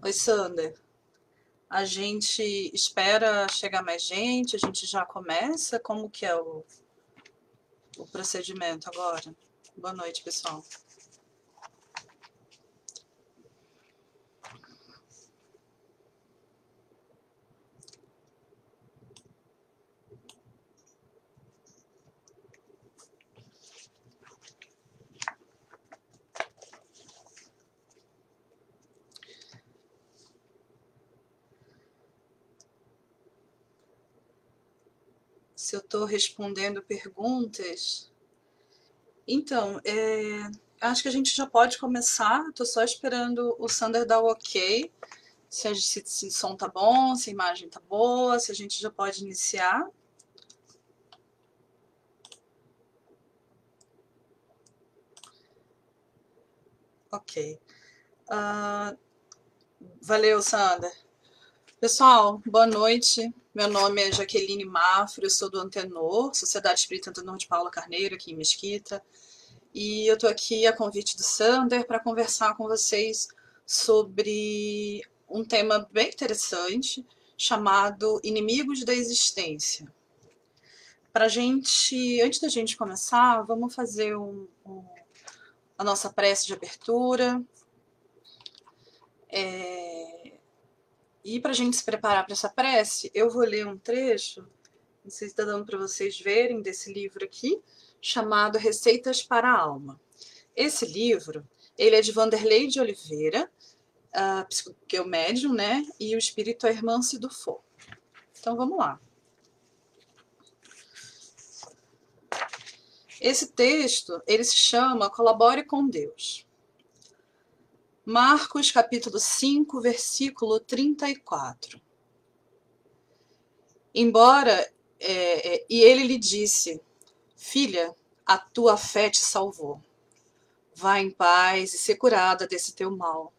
Oi, Sander. A gente espera chegar mais gente, a gente já começa? Como que é o procedimento agora? Boa noite, pessoal. Se eu estou respondendo perguntas. Então, acho que a gente já pode começar. Estou só esperando o Sander dar o ok. Se o som tá bom, se a imagem tá boa, se a gente já pode iniciar. Ok. Valeu, Sander. Pessoal, boa noite. Meu nome é Jaqueline Mafra, eu sou do Antenor, Sociedade Espírita Antenor de Paula Carneiro, aqui em Mesquita. E eu estou aqui a convite do Sander para conversar com vocês sobre um tema bem interessante chamado Inimigos da Existência. Para gente, antes da gente começar, vamos fazer a nossa prece de abertura. E para a gente se preparar para essa prece, eu vou ler um trecho, não sei se está dando para vocês verem, desse livro aqui, chamado Receitas para a Alma. Esse livro, ele é de Vanderlei de Oliveira, que é o médium, né? E o espírito é Hermance Dufour. Então vamos lá. Esse texto, ele se chama Colabore com Deus. Marcos capítulo 5, versículo 34. Embora, e ele lhe disse, filha, a tua fé te salvou. Vá em paz e ser curada desse teu mal.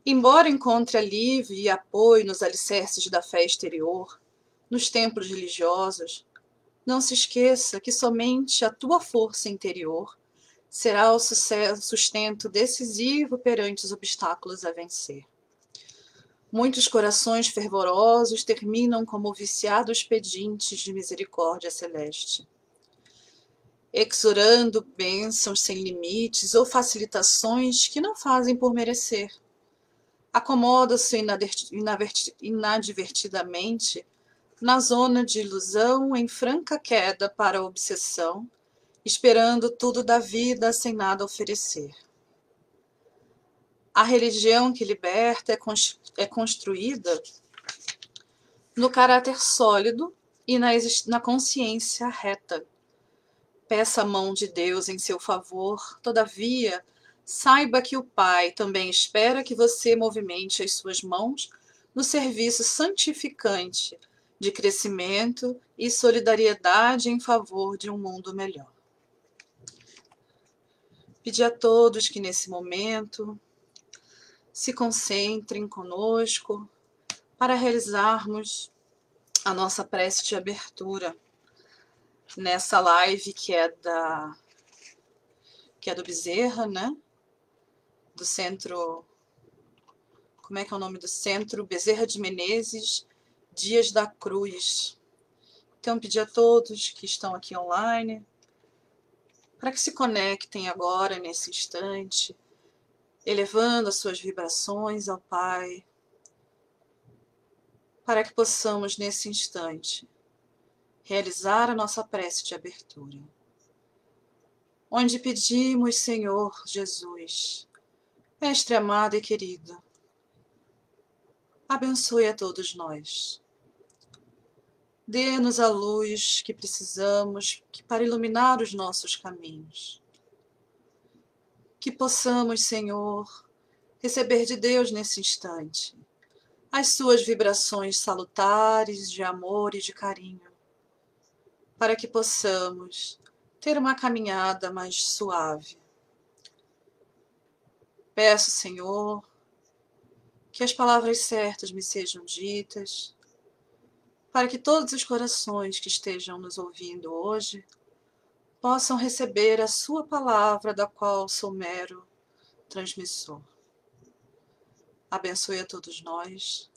Embora encontre alívio e apoio nos alicerces da fé exterior, nos templos religiosos, não se esqueça que somente a tua força interior será o sustento decisivo perante os obstáculos a vencer. Muitos corações fervorosos terminam como viciados pedintes de misericórdia celeste, exorando bênçãos sem limites ou facilitações que não fazem por merecer. Acomoda-se inadvertidamente na zona de ilusão em franca queda para a obsessão, esperando tudo da vida sem nada oferecer. A religião que liberta é construída no caráter sólido e na consciência reta. Peça a mão de Deus em seu favor, todavia, saiba que o Pai também espera que você movimente as suas mãos no serviço santificante de crescimento e solidariedade em favor de um mundo melhor. Pedir a todos que nesse momento se concentrem conosco para realizarmos a nossa prece de abertura nessa live que é do Bezerra, né? Do centro, como é que é o nome do centro? Bezerra de Menezes, Dias da Cruz. Então, pedir a todos que estão aqui online para que se conectem agora, nesse instante, elevando as suas vibrações ao Pai, para que possamos, nesse instante, realizar a nossa prece de abertura. Onde pedimos, Senhor Jesus, Mestre amado e querido, abençoe a todos nós. Dê-nos a luz que precisamos para iluminar os nossos caminhos. Que possamos, Senhor, receber de Deus nesse instante as suas vibrações salutares de amor e de carinho, para que possamos ter uma caminhada mais suave. Peço, Senhor, que as palavras certas me sejam ditas, para que todos os corações que estejam nos ouvindo hoje possam receber a sua palavra, da qual sou mero transmissor. abençoe a todos nós,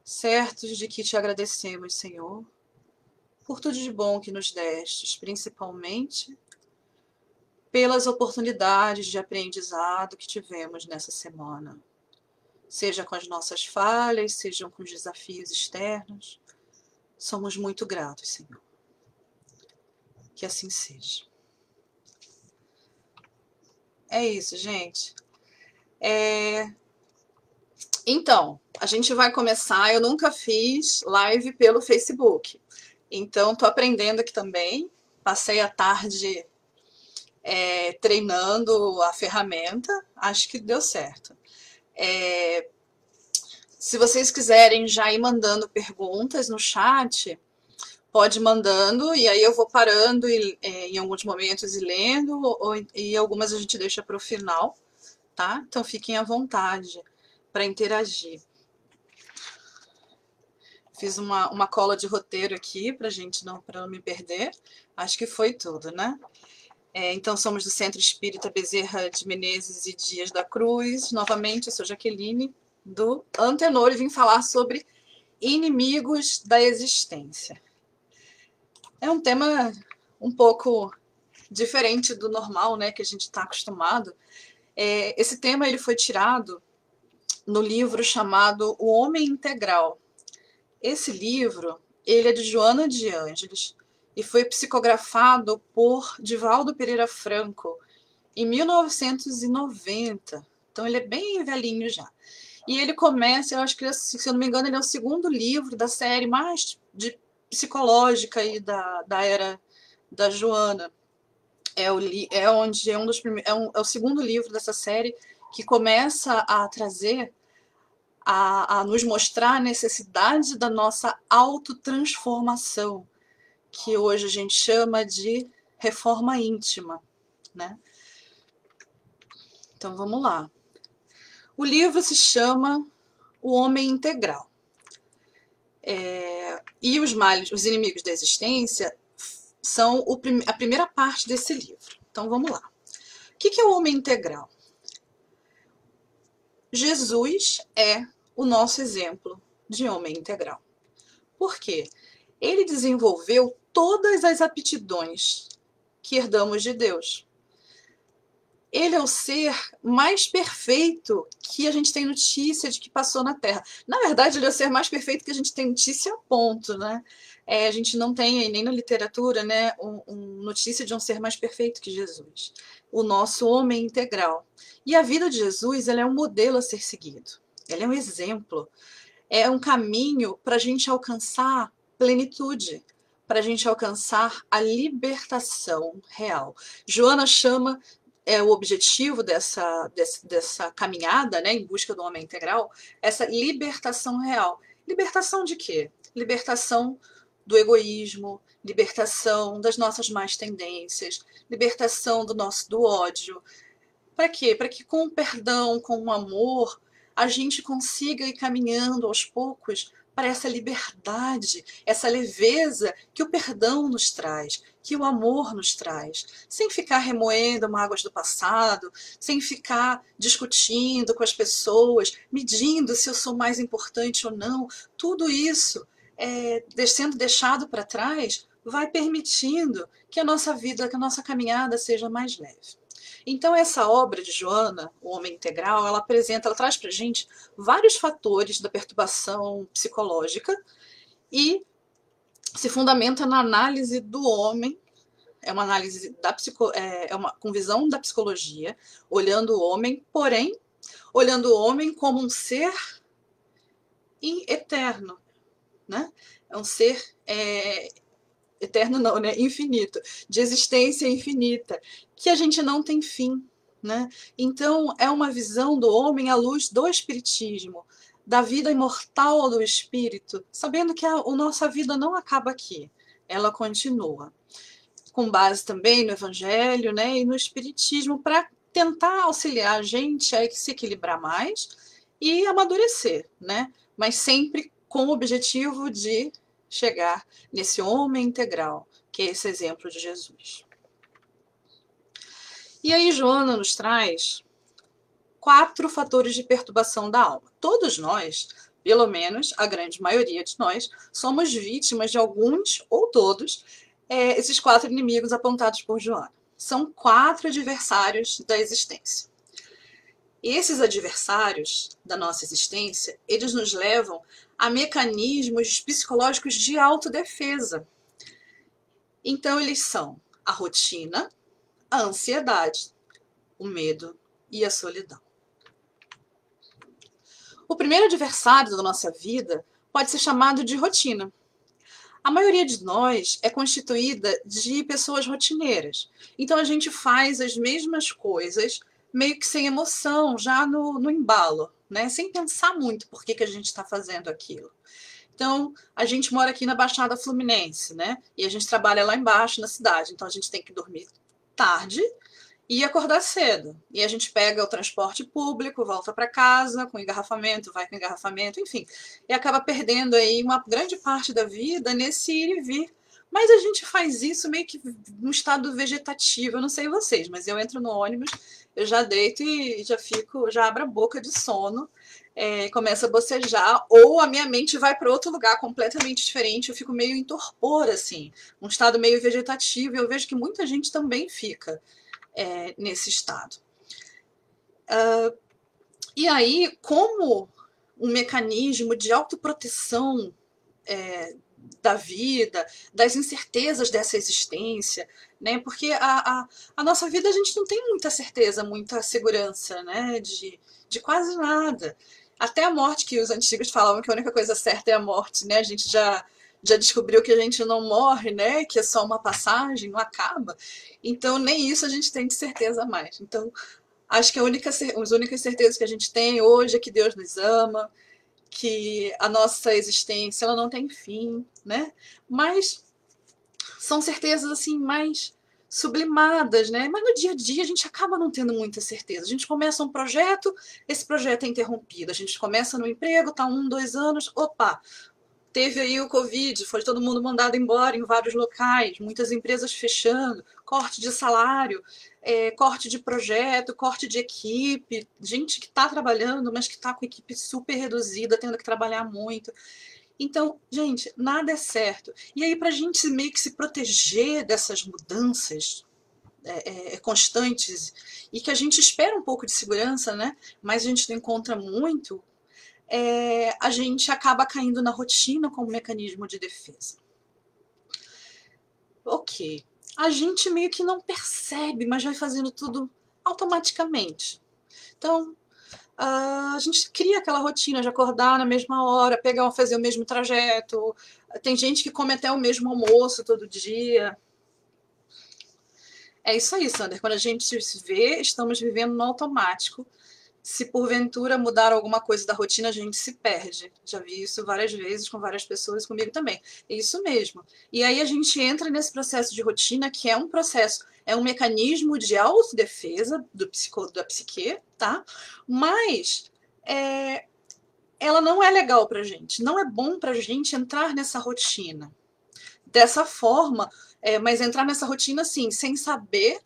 certos de que te agradecemos, Senhor, por tudo de bom que nos destes, principalmente pelas oportunidades de aprendizado que tivemos nessa semana, seja com as nossas falhas, sejam com os desafios externos. Somos muito gratos, Senhor. Que assim seja. É isso, gente. Então, a gente vai começar. Eu nunca fiz live pelo Facebook, então tô aprendendo aqui também. Passei a tarde treinando a ferramenta, acho que deu certo. Se vocês quiserem já ir mandando perguntas no chat, pode ir mandando, e aí eu vou parando em alguns momentos e lendo, e algumas a gente deixa para o final, tá? Então fiquem à vontade para interagir. Fiz uma cola de roteiro aqui para não me perder. Acho que foi tudo, né? Então somos do Centro Espírita Bezerra de Menezes e Dias da Cruz. Novamente, eu sou Jaqueline do Antenor e vim falar sobre inimigos da existência. É um tema um pouco diferente do normal, né, que a gente está acostumado. Esse tema ele foi tirado no livro chamado O Homem Integral. Esse livro ele é de Joana de Ângeles e foi psicografado por Divaldo Pereira Franco em 1990. Então ele é bem velhinho já. E ele começa, eu acho que, se eu não me engano, ele é o segundo livro da série mais psicológica aí da era da Joana. É o segundo livro dessa série que começa a trazer, a nos mostrar a necessidade da nossa autotransformação, que hoje a gente chama de reforma íntima, né? Então vamos lá. O livro se chama O Homem Integral. E os inimigos da existência são a primeira parte desse livro. Então vamos lá. O que é o homem integral? Jesus é o nosso exemplo de homem integral. Por quê? Ele desenvolveu todas as aptidões que herdamos de Deus. Ele é o ser mais perfeito que a gente tem notícia de que passou na Terra. Na verdade, ele é o ser mais perfeito que a gente tem notícia, ponto, né? A gente não tem nem na literatura, né, notícia de um ser mais perfeito que Jesus. O nosso homem integral. E a vida de Jesus, ela é um modelo a ser seguido. Ela é um exemplo. É um caminho para a gente alcançar plenitude, para a gente alcançar a libertação real. Joana chama o objetivo dessa caminhada, né, em busca do homem integral, essa libertação real. Libertação de quê? Libertação do egoísmo, libertação das nossas más tendências, libertação do ódio. Para quê? Para que com o perdão, com o amor, a gente consiga ir caminhando aos poucos para essa liberdade, essa leveza que o perdão nos traz, que o amor nos traz, sem ficar remoendo mágoas do passado, sem ficar discutindo com as pessoas, medindo se eu sou mais importante ou não. Tudo isso, sendo deixado para trás, vai permitindo que a nossa vida, que a nossa caminhada seja mais leve. Então, essa obra de Joana, O Homem Integral, ela traz para a gente vários fatores da perturbação psicológica e se fundamenta na análise do homem, é uma análise com visão da psicologia, olhando o homem, porém, olhando o homem como um ser eterno, né? É um ser eterno não, né? Infinito, de existência infinita, que a gente não tem fim, né? Então, é uma visão do homem à luz do espiritismo, da vida imortal do espírito, sabendo que a nossa vida não acaba aqui, ela continua. Com base também no evangelho, né, e no espiritismo, para tentar auxiliar a gente a se equilibrar mais e amadurecer, né? Mas sempre com o objetivo de chegar nesse homem integral, que é esse exemplo de Jesus. E aí Joana nos traz 4 fatores de perturbação da alma. Todos nós, pelo menos a grande maioria de nós, somos vítimas de alguns ou todos esses 4 inimigos apontados por Joana. São 4 adversários da existência. Esses adversários da nossa existência, eles nos levam a mecanismos psicológicos de autodefesa. Então, eles são a rotina, a ansiedade, o medo e a solidão. O primeiro adversário da nossa vida pode ser chamado de rotina. A maioria de nós é constituída de pessoas rotineiras. Então a gente faz as mesmas coisas meio que sem emoção, já no embalo, né? Sem pensar muito por que a gente está fazendo aquilo. Então, a gente mora aqui na Baixada Fluminense, né? E a gente trabalha lá embaixo na cidade. Então a gente tem que dormir tarde e acordar cedo. E a gente pega o transporte público, volta para casa com engarrafamento, vai com engarrafamento, enfim. E acaba perdendo aí uma grande parte da vida nesse ir e vir. Mas a gente faz isso meio que no estado vegetativo. Eu não sei vocês, mas eu entro no ônibus, eu já deito e já abro a boca de sono, começo a bocejar, ou a minha mente vai para outro lugar completamente diferente, eu fico meio em torpor, assim, um estado meio vegetativo, e eu vejo que muita gente também fica nesse estado. E aí, como um mecanismo de autoproteção da vida, das incertezas dessa existência, né? Porque a nossa vida a gente não tem muita certeza, muita segurança, né? De quase nada. Até a morte, que os antigos falavam que a única coisa certa é a morte, né? A gente já descobriu que a gente não morre, né? Que é só uma passagem, não acaba. Então, nem isso a gente tem de certeza mais. Então, acho que as únicas certezas que a gente tem hoje é que Deus nos ama, que a nossa existência ela não tem fim, né? Mas são certezas assim mais sublimadas, né? Mas no dia a dia a gente acaba não tendo muita certeza. A gente começa um projeto, esse projeto é interrompido. A gente começa no emprego, tá 1, 2 anos, opa, teve aí o Covid, foi todo mundo mandado embora em vários locais, muitas empresas fechando, corte de salário, corte de projeto, corte de equipe, gente que está trabalhando, mas que está com equipe super reduzida, tendo que trabalhar muito. Então, gente, nada é certo. E aí, para a gente meio que se proteger dessas mudanças constantes, e que a gente espera um pouco de segurança, né? Mas a gente não encontra muito, a gente acaba caindo na rotina como mecanismo de defesa. Ok. A gente meio que não percebe, mas vai fazendo tudo automaticamente. Então, a gente cria aquela rotina de acordar na mesma hora, fazer o mesmo trajeto. Tem gente que come até o mesmo almoço todo dia. É isso aí, Sander. Quando a gente se vê, estamos vivendo no automático. Se porventura mudar alguma coisa da rotina, a gente se perde. Já vi isso várias vezes com várias pessoas, comigo também. É isso mesmo. E aí a gente entra nesse processo de rotina, que é um processo, é um mecanismo de autodefesa da psique, tá? Mas ela não é legal pra gente. Não é bom pra gente entrar nessa rotina. Dessa forma, mas entrar nessa rotina assim, sem saber,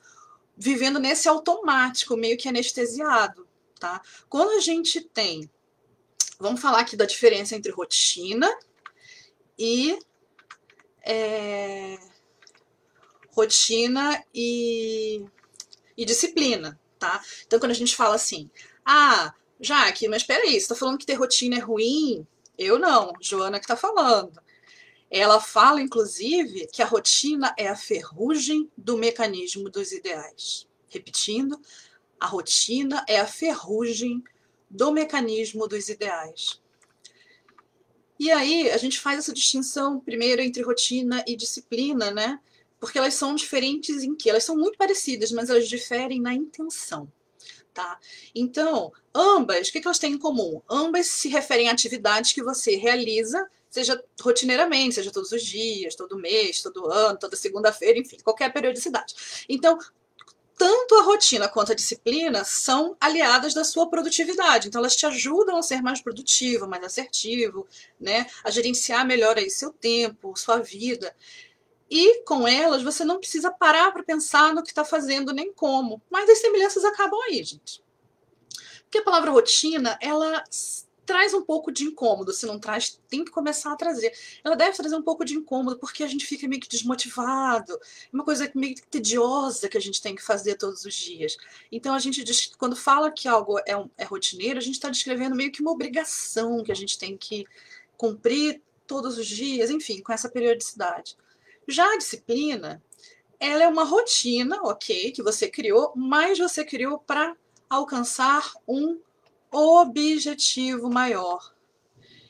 vivendo nesse automático, meio que anestesiado. Tá? Quando a gente tem, vamos falar aqui da diferença entre rotina e disciplina, tá? Então, quando a gente fala assim, Jaque, mas peraí, você está falando que ter rotina é ruim? Eu não, Joana que está falando. Ela fala, inclusive, que a rotina é a ferrugem do mecanismo dos ideais. Repetindo, a rotina é a ferrugem do mecanismo dos ideais. E aí, a gente faz essa distinção primeiro entre rotina e disciplina, né? Porque elas são diferentes em quê? Elas são muito parecidas, mas elas diferem na intenção, tá? Então, ambas, o que elas têm em comum? Ambas se referem a atividades que você realiza, seja rotineiramente, seja todos os dias, todo mês, todo ano, toda segunda-feira, enfim, qualquer periodicidade. Então, tanto a rotina quanto a disciplina são aliadas da sua produtividade. Então, elas te ajudam a ser mais produtivo, mais assertivo, né? A gerenciar melhor aí seu tempo, sua vida. E com elas, você não precisa parar para pensar no que está fazendo nem como. Mas as semelhanças acabam aí, gente. Porque a palavra rotina, ela traz um pouco de incômodo. Se não traz, tem que começar a trazer. Ela deve trazer um pouco de incômodo, porque a gente fica meio que desmotivado. É uma coisa meio que tediosa que a gente tem que fazer todos os dias. Então, a gente, quando fala que algo é rotineiro, a gente está descrevendo meio que uma obrigação que a gente tem que cumprir todos os dias, enfim, com essa periodicidade. Já a disciplina, ela é uma rotina, ok, que você criou, mas você criou para alcançar um objetivo maior.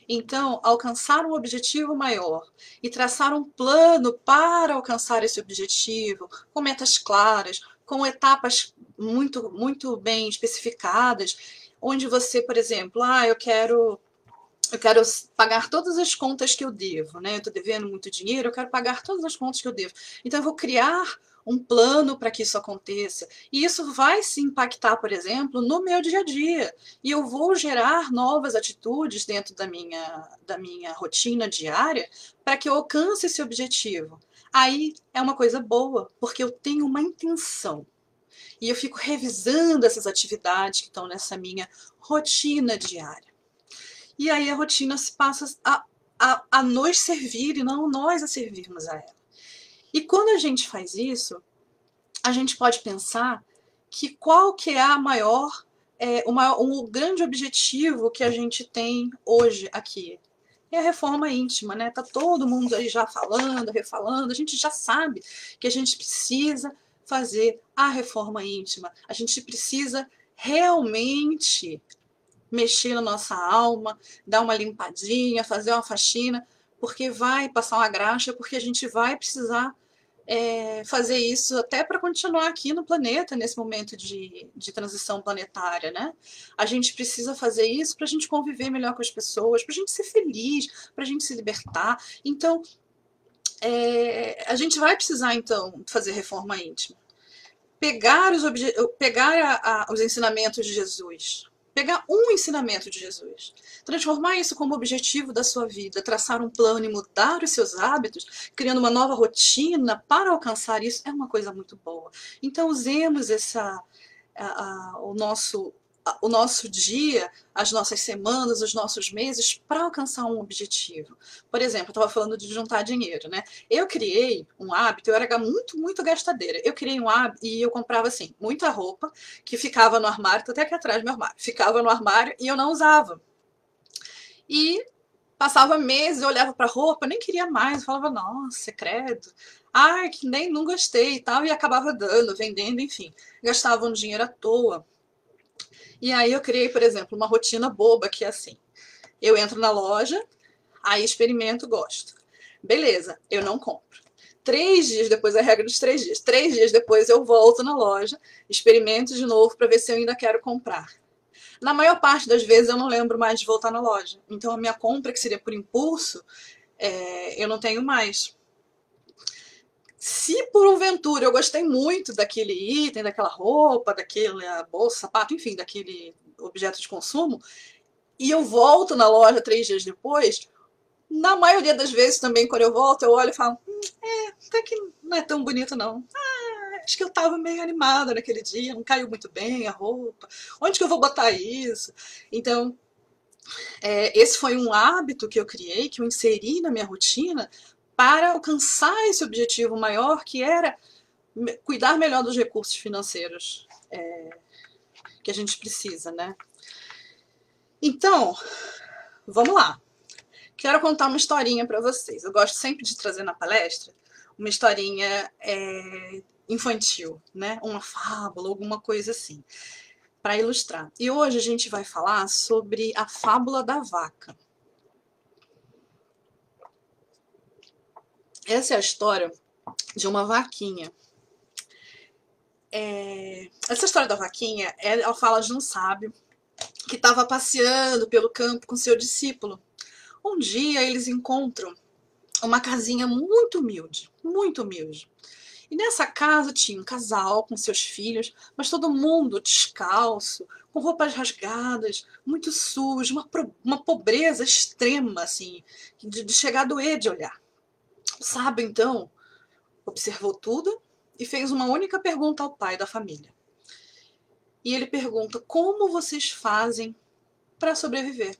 Então, alcançar um objetivo maior e traçar um plano para alcançar esse objetivo, com metas claras, com etapas muito bem especificadas, onde você, por exemplo, eu quero pagar todas as contas que eu devo, né? Eu estou devendo muito dinheiro, eu quero pagar todas as contas que eu devo. Então, eu vou criar um plano para que isso aconteça. E isso vai se impactar, por exemplo, no meu dia a dia. E eu vou gerar novas atitudes dentro da minha rotina diária para que eu alcance esse objetivo. Aí é uma coisa boa, porque eu tenho uma intenção. E eu fico revisando essas atividades que estão nessa minha rotina diária. E aí a rotina se passa a nos servir e não nós a servirmos a ela. E quando a gente faz isso, a gente pode pensar que qual que é o grande objetivo que a gente tem hoje aqui. É a reforma íntima, né? Tá todo mundo aí já falando, refalando, a gente já sabe que a gente precisa fazer a reforma íntima. A gente precisa realmente mexer na nossa alma, dar uma limpadinha, fazer uma faxina, porque vai passar uma graxa, porque a gente vai precisar fazer isso até para continuar aqui no planeta, nesse momento de transição planetária, né? A gente precisa fazer isso para a gente conviver melhor com as pessoas, para a gente ser feliz, para a gente se libertar. Então, a gente vai precisar, então, fazer reforma íntima. Pegar os ensinamentos de Jesus, pegar um ensinamento de Jesus, transformar isso como objetivo da sua vida, traçar um plano e mudar os seus hábitos, criando uma nova rotina para alcançar isso, é uma coisa muito boa. Então usemos o nosso dia, as nossas semanas, os nossos meses para alcançar um objetivo. Por exemplo, eu estava falando de juntar dinheiro, né? Eu criei um hábito, eu era muito gastadeira. Eu criei um hábito e eu comprava assim, muita roupa que ficava no armário, tô até aqui atrás do meu armário, ficava no armário e eu não usava. E passava meses, eu olhava para a roupa, nem queria mais, eu falava, nossa, credo. Ai, que nem não gostei e tal, e acabava dando, vendendo, enfim. Gastava um dinheiro à toa. E aí eu criei, por exemplo, uma rotina boba que é assim. Eu entro na loja, aí experimento, gosto. Beleza, eu não compro. 3 dias depois, a regra dos 3 dias. 3 dias depois eu volto na loja, experimento de novo para ver se eu ainda quero comprar. Na maior parte das vezes eu não lembro mais de voltar na loja. Então a minha compra, que seria por impulso, eu não tenho mais. Se porventura eu gostei muito daquele item, daquela roupa, daquela bolsa, sapato, enfim, daquele objeto de consumo, e eu volto na loja 3 dias depois, na maioria das vezes também, quando eu volto, eu olho e falo, até que não é tão bonito não. Acho que eu tava meio animada naquele dia, não caiu muito bem a roupa. Onde que eu vou botar isso? Então, esse foi um hábito que eu criei, que eu inseri na minha rotina para alcançar esse objetivo maior, que era cuidar melhor dos recursos financeiros que a gente precisa, né? Então, vamos lá. Quero contar uma historinha para vocês. Eu gosto sempre de trazer na palestra uma historinha infantil, né? Uma fábula, alguma coisa assim, para ilustrar. E hoje a gente vai falar sobre a fábula da vaca. Essa é a história de uma vaquinha. Essa história da vaquinha, ela fala de um sábio que estava passeando pelo campo com seu discípulo. Um dia eles encontram uma casinha muito humilde, muito humilde. E nessa casa tinha um casal com seus filhos, mas todo mundo descalço, com roupas rasgadas, muito sujo, uma pobreza extrema, assim, de chegar a doer de olhar. O sábio, então, observou tudo e fez uma única pergunta ao pai da família. e ele pergunta: como vocês fazem para sobreviver?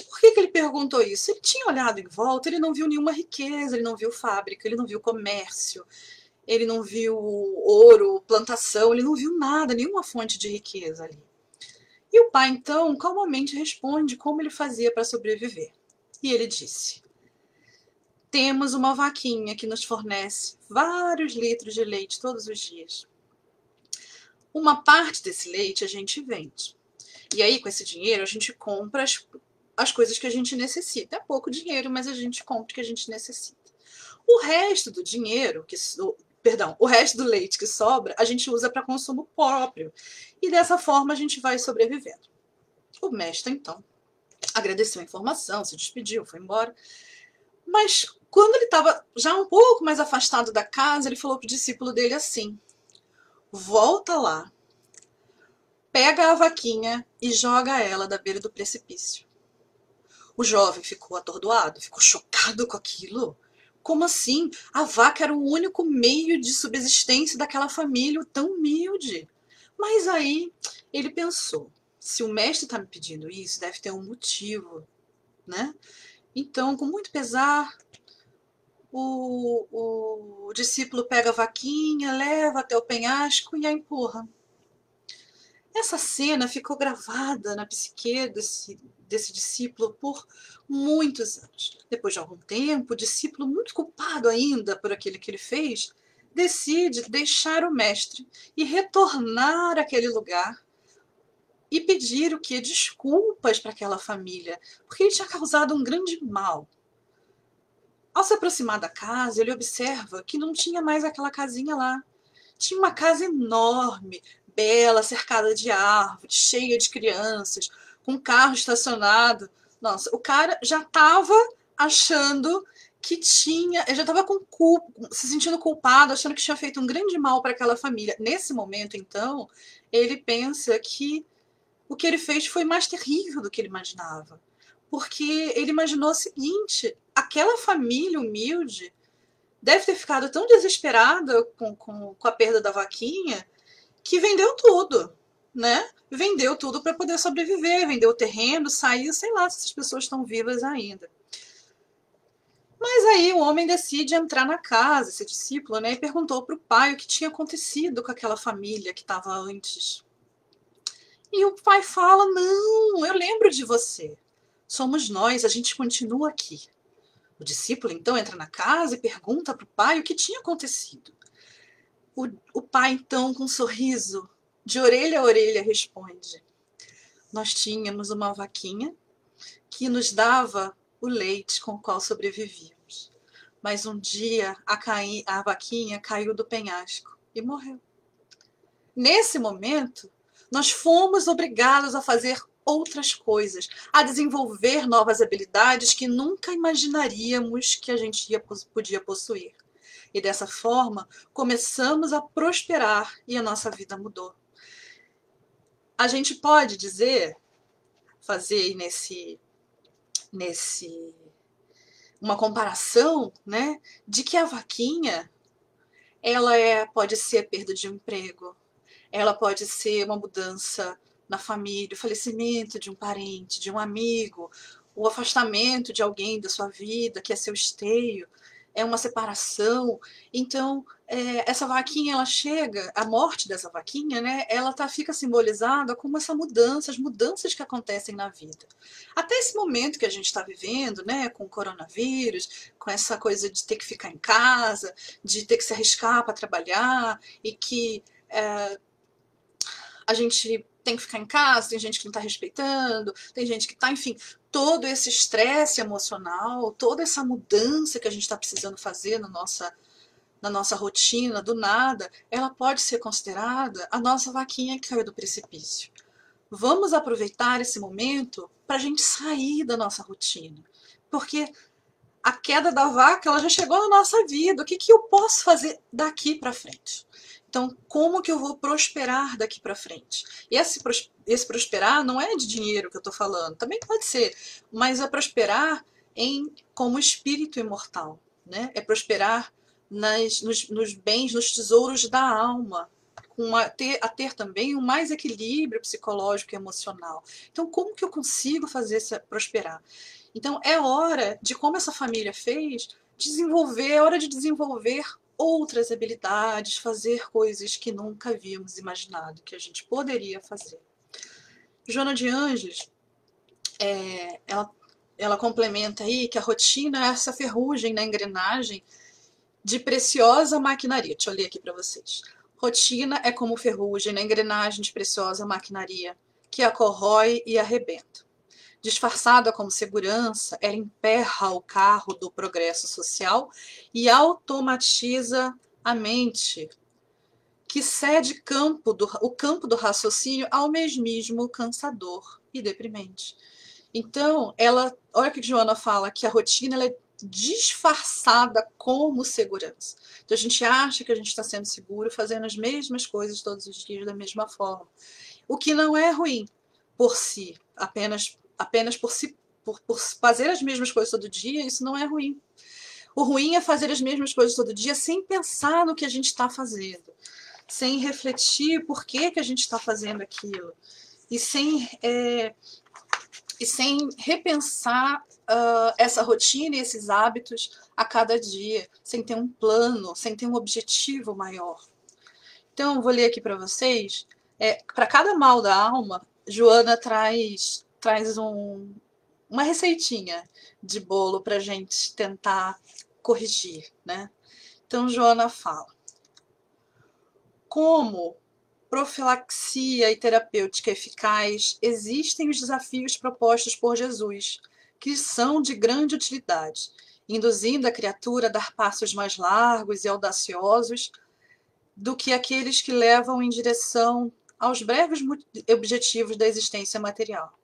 Por que ele perguntou isso? Ele tinha olhado em volta, ele não viu nenhuma riqueza, ele não viu fábrica, ele não viu comércio, ele não viu ouro, plantação, ele não viu nada, nenhuma fonte de riqueza ali. E o pai, então, calmamente responde como ele fazia para sobreviver. E ele disse: temos uma vaquinha que nos fornece vários litros de leite todos os dias. Uma parte desse leite a gente vende. E aí, com esse dinheiro, a gente compra as coisas que a gente necessita. É pouco dinheiro, mas a gente compra o que a gente necessita. O resto do dinheiro, o resto do leite que sobra, a gente usa para consumo próprio. E dessa forma a gente vai sobrevivendo. O mestre, então, agradeceu a informação, se despediu, foi embora. Mas quando ele estava já um pouco mais afastado da casa, ele falou para o discípulo dele assim: volta lá, pega a vaquinha e joga ela da beira do precipício. O jovem ficou atordoado, ficou chocado com aquilo. Como assim? A vaca era o único meio de subsistência daquela família tão humilde. Mas aí ele pensou: se o mestre está me pedindo isso, deve ter um motivo, né? Então, com muito pesar, o discípulo pega a vaquinha, leva até o penhasco e a empurra. Essa cena ficou gravada na psique desse discípulo por muitos anos. Depois de algum tempo, o discípulo, muito culpado ainda por aquilo que ele fez, decide deixar o mestre e retornar àquele lugar e pedir o que? Desculpas para aquela família, porque ele tinha causado um grande mal. Ao se aproximar da casa, ele observa que não tinha mais aquela casinha lá. Tinha uma casa enorme, bela, cercada de árvores, cheia de crianças, com um carro estacionado. Nossa, o cara já estava achando que tinha, ele já estava se sentindo culpado, achando que tinha feito um grande mal para aquela família. Nesse momento, então, ele pensa que o que ele fez foi mais terrível do que ele imaginava. Porque ele imaginou o seguinte: aquela família humilde deve ter ficado tão desesperada com a perda da vaquinha que vendeu tudo, né? Vendeu tudo para poder sobreviver, vendeu o terreno, saiu, sei lá se essas pessoas estão vivas ainda. Mas aí o homem decide entrar na casa, esse discípulo, né, e perguntou para o pai o que tinha acontecido com aquela família que estava antes. E o pai fala: não, eu lembro de você. Somos nós, a gente continua aqui. O discípulo então entra na casa e pergunta para o pai o que tinha acontecido. O pai então, com um sorriso, de orelha a orelha, responde: nós tínhamos uma vaquinha que nos dava o leite com o qual sobrevivíamos. Mas um dia a vaquinha caiu do penhasco e morreu. Nesse momento, nós fomos obrigados a fazer outras coisas, a desenvolver novas habilidades que nunca imaginaríamos que a gente podia possuir. E dessa forma, começamos a prosperar e a nossa vida mudou. A gente pode dizer, fazer uma comparação, né, de que a vaquinha, ela pode ser a perda de um emprego, ela pode ser uma mudança na família, o falecimento de um parente, de um amigo, o afastamento de alguém da sua vida, que é seu esteio, é uma separação. Então, essa vaquinha, ela chega, a morte dessa vaquinha, né, ela fica simbolizada como essa mudança, as mudanças que acontecem na vida. Até esse momento que a gente está vivendo, né, com o coronavírus, com essa coisa de ter que ficar em casa, de ter que se arriscar para trabalhar, e que a gente tem que ficar em casa, tem gente que não está respeitando, tem gente que está, enfim, todo esse estresse emocional, toda essa mudança que a gente está precisando fazer na nossa rotina, do nada, ela pode ser considerada a nossa vaquinha que caiu do precipício. Vamos aproveitar esse momento para a gente sair da nossa rotina, porque a queda da vaca, ela já chegou na nossa vida. O que eu posso fazer daqui para frente? Então, como que eu vou prosperar daqui para frente? E esse prosperar não é de dinheiro que eu estou falando, também pode ser, mas é prosperar como espírito imortal, né? É prosperar nos bens, nos tesouros da alma, a ter também um mais equilíbrio psicológico e emocional. Então, como que eu consigo fazer isso prosperar? Então, é hora de, como essa família fez, desenvolver, é hora de desenvolver outras habilidades, fazer coisas que nunca havíamos imaginado que a gente poderia fazer. Joana de Ângeles, ela complementa aí que a rotina é essa ferrugem na engrenagem de preciosa maquinaria. Deixa eu ler aqui para vocês. Rotina é como ferrugem na engrenagem de preciosa maquinaria que a corrói e arrebenta. Disfarçada como segurança, ela emperra o carro do progresso social e automatiza a mente, que cede o campo do raciocínio ao mesmismo cansador e deprimente. Então, olha o que a Joana fala, que a rotina ela é disfarçada como segurança. Então, a gente acha que a gente está sendo seguro fazendo as mesmas coisas todos os dias da mesma forma. O que não é ruim por si, apenas por fazer as mesmas coisas todo dia, isso não é ruim. O ruim é fazer as mesmas coisas todo dia sem pensar no que a gente está fazendo, sem refletir por que a gente está fazendo aquilo, e sem repensar essa rotina e esses hábitos a cada dia, sem ter um plano, sem ter um objetivo maior. Então, eu vou ler aqui para vocês. Para cada mal da alma, Joana traz uma receitinha de bolo para a gente tentar corrigir, né? Então, Joana fala: como profilaxia e terapêutica eficaz, existem os desafios propostos por Jesus, que são de grande utilidade, induzindo a criatura a dar passos mais largos e audaciosos do que aqueles que levam em direção aos breves objetivos da existência material.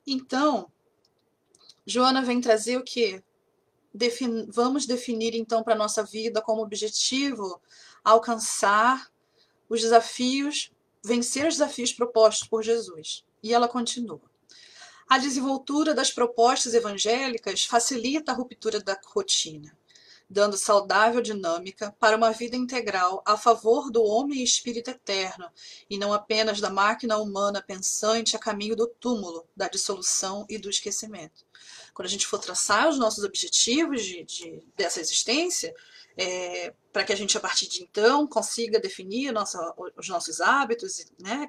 Então, Joana vem trazer o quê? Vamos definir então para a nossa vida como objetivo alcançar os desafios, vencer os desafios propostos por Jesus. E ela continua: a desenvoltura das propostas evangélicas facilita a ruptura da rotina, dando saudável dinâmica para uma vida integral a favor do homem e espírito eterno, e não apenas da máquina humana pensante a caminho do túmulo, da dissolução e do esquecimento. Quando a gente for traçar os nossos objetivos dessa existência, para que a gente, a partir de então, consiga definir os nossos hábitos, né,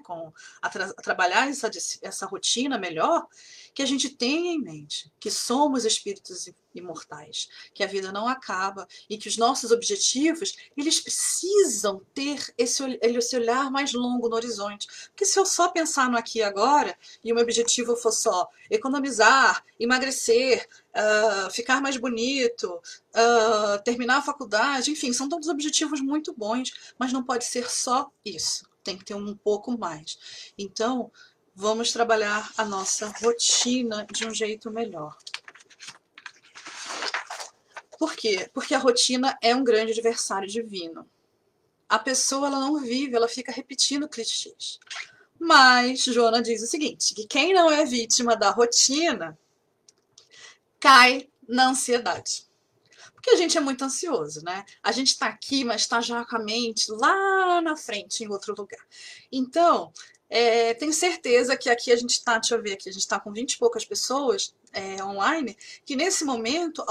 trabalhar essa rotina melhor, que a gente tenha em mente que somos espíritos imortais, que a vida não acaba e que os nossos objetivos, eles precisam ter esse olhar mais longo no horizonte. Porque se eu só pensar no aqui e agora, e o meu objetivo for só economizar, emagrecer, ficar mais bonito, terminar a faculdade, enfim, são todos objetivos muito bons, mas não pode ser só isso, tem que ter um pouco mais. Então, vamos trabalhar a nossa rotina de um jeito melhor. Por quê? Porque a rotina é um grande adversário divino. A pessoa ela não vive, ela fica repetindo clichês. Mas Joana diz o seguinte, que quem não é vítima da rotina cai na ansiedade. Porque a gente é muito ansioso, né? A gente tá aqui, mas tá já com a mente lá na frente, em outro lugar. Então, tenho certeza que aqui a gente tá, deixa eu ver aqui, a gente tá com 20 e poucas pessoas online, que nesse momento,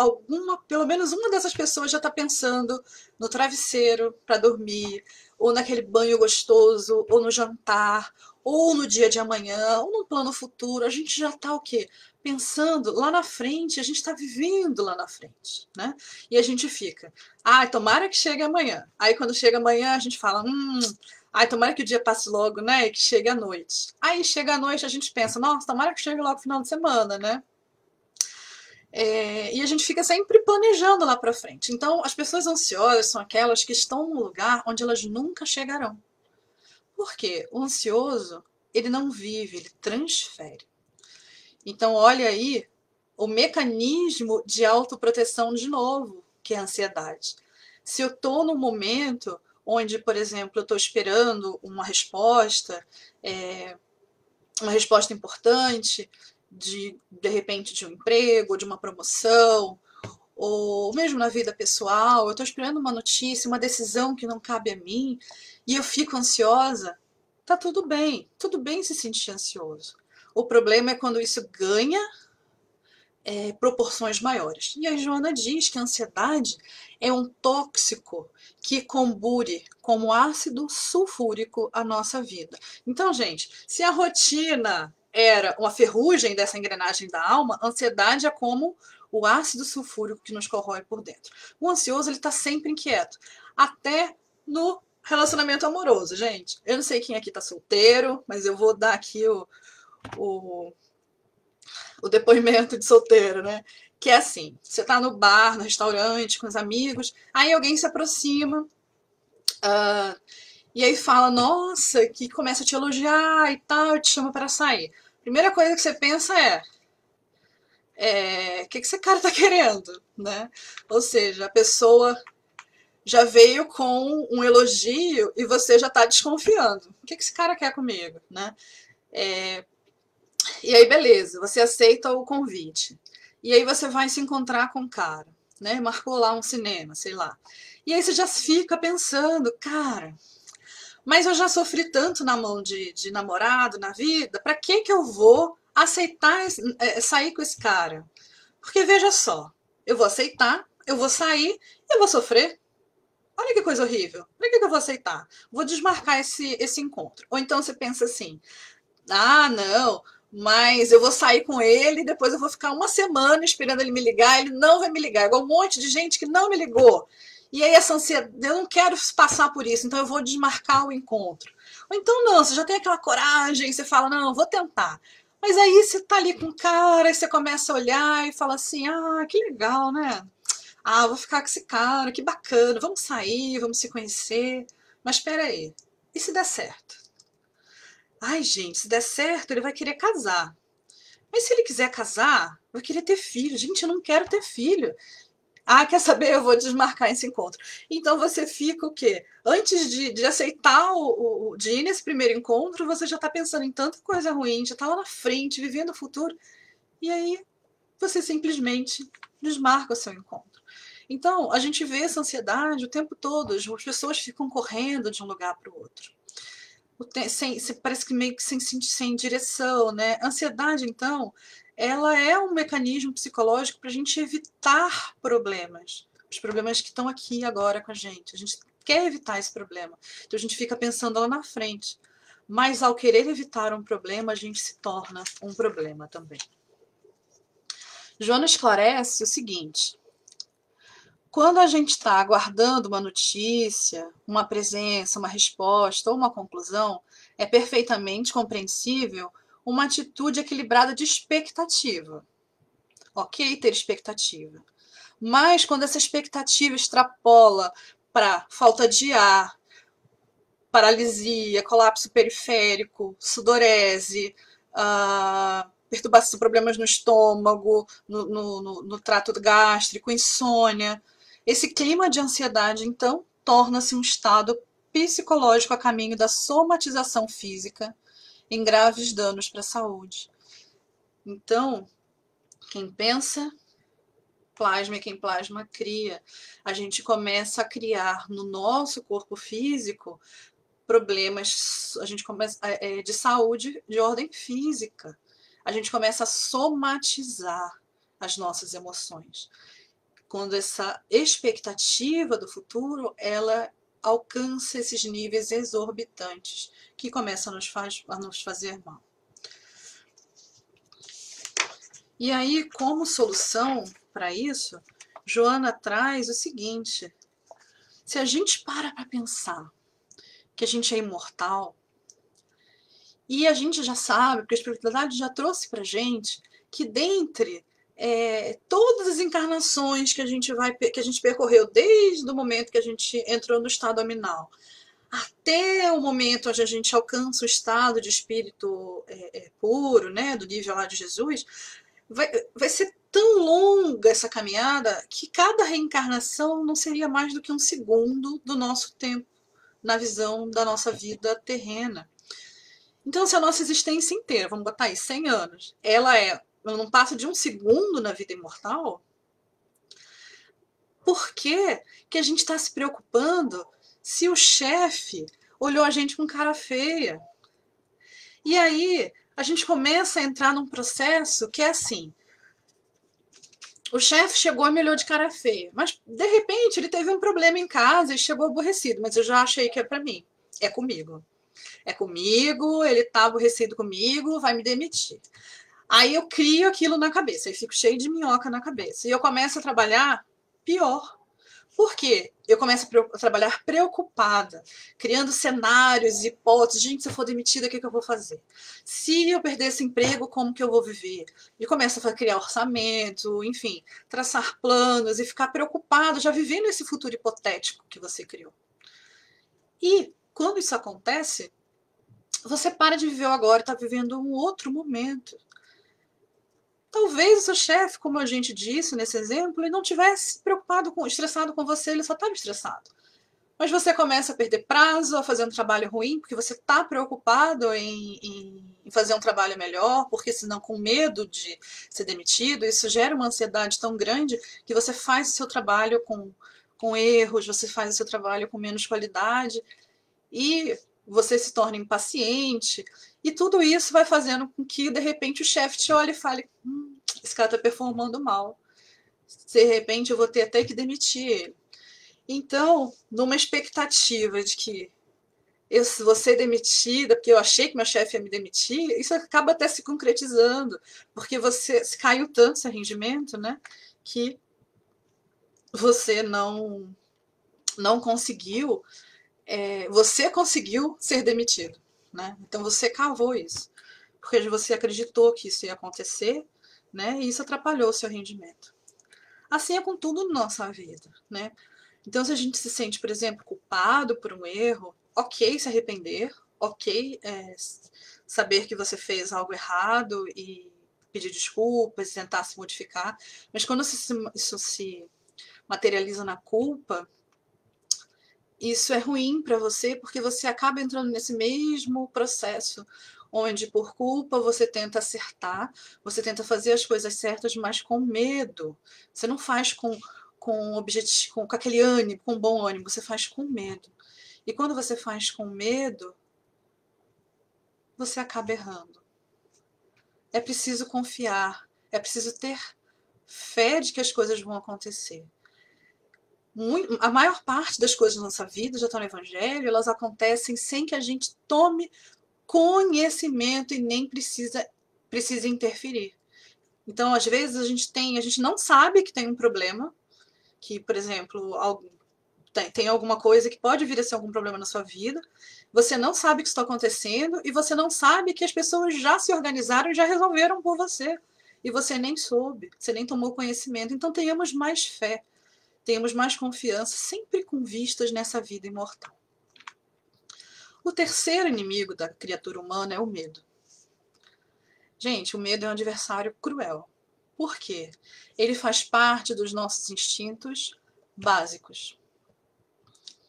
pelo menos uma dessas pessoas já tá pensando no travesseiro para dormir, ou naquele banho gostoso, ou no jantar, ou no dia de amanhã, ou no plano futuro. A gente já tá o quê? Pensando lá na frente, a gente está vivendo lá na frente, né? E a gente fica, tomara que chegue amanhã. Aí quando chega amanhã, a gente fala, tomara que o dia passe logo, né? E que chegue a noite. Aí chega a noite, a gente pensa, nossa, tomara que chegue logo o final de semana, né? E a gente fica sempre planejando lá para frente. Então, as pessoas ansiosas são aquelas que estão num lugar onde elas nunca chegarão. Por quê? O ansioso, ele não vive, ele transfere. Então, olha aí o mecanismo de autoproteção de novo, que é a ansiedade. Se eu estou num momento onde, por exemplo, eu estou esperando uma resposta importante, de repente de um emprego, de uma promoção, ou mesmo na vida pessoal, eu estou esperando uma notícia, uma decisão que não cabe a mim, e eu fico ansiosa, tá tudo bem se sentir ansioso. O problema é quando isso ganha proporções maiores. E a Joana diz que a ansiedade é um tóxico que combure como ácido sulfúrico a nossa vida. Então, gente, se a rotina era uma ferrugem dessa engrenagem da alma, a ansiedade é como o ácido sulfúrico que nos corrói por dentro. O ansioso, ele está sempre inquieto, até no relacionamento amoroso, gente. Eu não sei quem aqui está solteiro, mas eu vou dar aqui o o depoimento de solteiro, né? Que é assim, você tá no bar, no restaurante, com os amigos, aí alguém se aproxima, e aí fala, nossa, que começa a te elogiar e tal, te chama para sair. Primeira coisa que você pensa o que esse cara tá querendo, né? Ou seja, a pessoa já veio com um elogio e você já tá desconfiando. O que esse cara quer comigo, né? E aí, beleza, você aceita o convite. E aí você vai se encontrar com o cara, né? Marcou lá um cinema, sei lá. E aí você já fica pensando, cara, mas eu já sofri tanto na mão de namorado na vida, pra que eu vou aceitar sair com esse cara? Porque veja só, eu vou aceitar, eu vou sair e eu vou sofrer. Olha que coisa horrível. Pra que eu vou aceitar? Vou desmarcar esse encontro. Ou então você pensa assim, ah, não, mas eu vou sair com ele, depois eu vou ficar uma semana esperando ele me ligar, ele não vai me ligar, igual um monte de gente que não me ligou. E aí essa ansiedade, eu não quero passar por isso, então eu vou desmarcar o encontro. Ou então não, você já tem aquela coragem, você fala, não, eu vou tentar. Mas aí você tá ali com o cara, e você começa a olhar e fala assim, ah, que legal, né? Ah, vou ficar com esse cara, que bacana, vamos sair, vamos se conhecer. Mas espera aí, e se der certo? Ai, gente, se der certo, ele vai querer casar. Mas se ele quiser casar, vai querer ter filho. Gente, eu não quero ter filho. Ah, quer saber? Eu vou desmarcar esse encontro. Então você fica o quê? Antes de aceitar de ir nesse primeiro encontro, você já está pensando em tanta coisa ruim, já está lá na frente, vivendo o futuro, e aí você simplesmente desmarca o seu encontro. Então, a gente vê essa ansiedade o tempo todo, as pessoas ficam correndo de um lugar para o outro. Parece que meio que sem direção, né? Ansiedade, então, ela é um mecanismo psicológico para a gente evitar problemas. Os problemas que estão aqui agora com a gente. A gente quer evitar esse problema. Então a gente fica pensando lá na frente. Mas ao querer evitar um problema, a gente se torna um problema também. Joana esclarece o seguinte: quando a gente está aguardando uma notícia, uma presença, uma resposta ou uma conclusão, é perfeitamente compreensível uma atitude equilibrada de expectativa. Ok, ter expectativa. Mas quando essa expectativa extrapola para falta de ar, paralisia, colapso periférico, sudorese, perturbação, problemas no estômago, no trato gástrico, insônia, esse clima de ansiedade, então, torna-se um estado psicológico a caminho da somatização física em graves danos para a saúde. Então, quem pensa, plasma e quem plasma cria. A gente começa a criar no nosso corpo físico problemas, a gente começa de saúde de ordem física. A gente começa a somatizar as nossas emoções. Quando essa expectativa do futuro, ela alcança esses níveis exorbitantes que começam a nos fazer mal. E aí, como solução para isso, Joana traz o seguinte: se a gente para pensar que a gente é imortal, e a gente já sabe, porque a espiritualidade já trouxe para gente, que dentre todas as encarnações que a gente percorreu desde o momento que a gente entrou no estado aminal até o momento onde a gente alcança o estado de espírito puro, né, do nível lá de Jesus, vai ser tão longa essa caminhada que cada reencarnação não seria mais do que um segundo do nosso tempo na visão da nossa vida terrena. Então, se a nossa existência inteira, vamos botar aí, 100 anos, ela não passa de um segundo na vida imortal, por que que a gente está se preocupando se o chefe olhou a gente com cara feia? E aí a gente começa a entrar num processo que é assim: o chefe chegou e me olhou de cara feia, mas de repente ele teve um problema em casa e chegou aborrecido, mas eu já achei que é para mim, é comigo. É comigo, ele tá aborrecido comigo, vai me demitir. Aí eu crio aquilo na cabeça, e fico cheio de minhoca na cabeça. E eu começo a trabalhar pior. Por quê? Eu começo a trabalhar preocupada, criando cenários, hipóteses. Gente, se eu for demitida, o que eu vou fazer? Se eu perder esse emprego, como que eu vou viver? E começo a criar orçamento, enfim, traçar planos e ficar preocupada, já vivendo esse futuro hipotético que você criou. E quando isso acontece, você para de viver o agora e está vivendo um outro momento. Talvez o seu chefe, como a gente disse nesse exemplo, ele não tivesse estressado com você, ele só estava estressado. Mas você começa a perder prazo, a fazer um trabalho ruim, porque você está preocupado em fazer um trabalho melhor, porque senão com medo de ser demitido, isso gera uma ansiedade tão grande que você faz o seu trabalho com erros, você faz o seu trabalho com menos qualidade e você se torna impaciente. E tudo isso vai fazendo com que, de repente, o chefe te olhe e fale: esse cara está performando mal. De repente, eu vou ter até que demitir ele. Então, numa expectativa de que eu vou ser demitida, porque eu achei que meu chefe ia me demitir, isso acaba até se concretizando, porque você caiu tanto seu rendimento, né, que você não conseguiu, você conseguiu ser demitido, né? Então você cavou isso, porque você acreditou que isso ia acontecer, né? E isso atrapalhou o seu rendimento. Assim é com tudo na nossa vida, né? Então, se a gente se sente, por exemplo, culpado por um erro, ok se arrepender, ok saber que você fez algo errado e pedir desculpas, tentar se modificar, mas quando isso se materializa na culpa, isso é ruim para você porque você acaba entrando nesse mesmo processo onde por culpa você tenta acertar, você tenta fazer as coisas certas, mas com medo. Você não faz com objetivo, com aquele ânimo, com bom ânimo, você faz com medo. E quando você faz com medo, você acaba errando. É preciso confiar, é preciso ter fé de que as coisas vão acontecer. A maior parte das coisas da nossa vida, já estão no Evangelho, elas acontecem sem que a gente tome conhecimento e nem precisa interferir. Então, às vezes, a gente não sabe que tem um problema, que, por exemplo, tem alguma coisa que pode vir a ser algum problema na sua vida, você não sabe que isso está acontecendo e você não sabe que as pessoas já se organizaram e já resolveram por você. E você nem soube, você nem tomou conhecimento. Então, tenhamos mais fé, tenhamos mais confiança, sempre com vistas nessa vida imortal. O terceiro inimigo da criatura humana é o medo. Gente, o medo é um adversário cruel. Por quê? Ele faz parte dos nossos instintos básicos.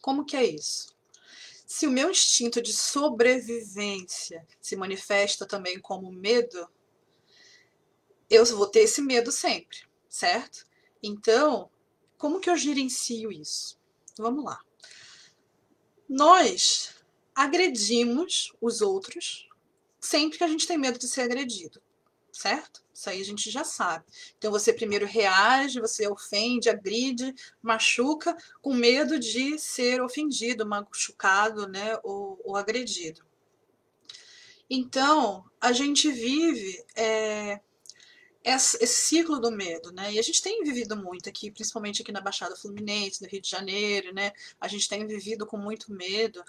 Como que é isso? Se o meu instinto de sobrevivência se manifesta também como medo, eu vou ter esse medo sempre, certo? Então, como que eu gerencio isso? Vamos lá. Nós agredimos os outros sempre que a gente tem medo de ser agredido, certo? Isso aí a gente já sabe. Então você primeiro reage, você ofende, agride, machuca, com medo de ser ofendido, machucado, né, ou agredido. Então a gente vive esse ciclo do medo, né? E a gente tem vivido muito aqui, principalmente aqui na Baixada Fluminense, no Rio de Janeiro, né? A gente tem vivido com muito medo,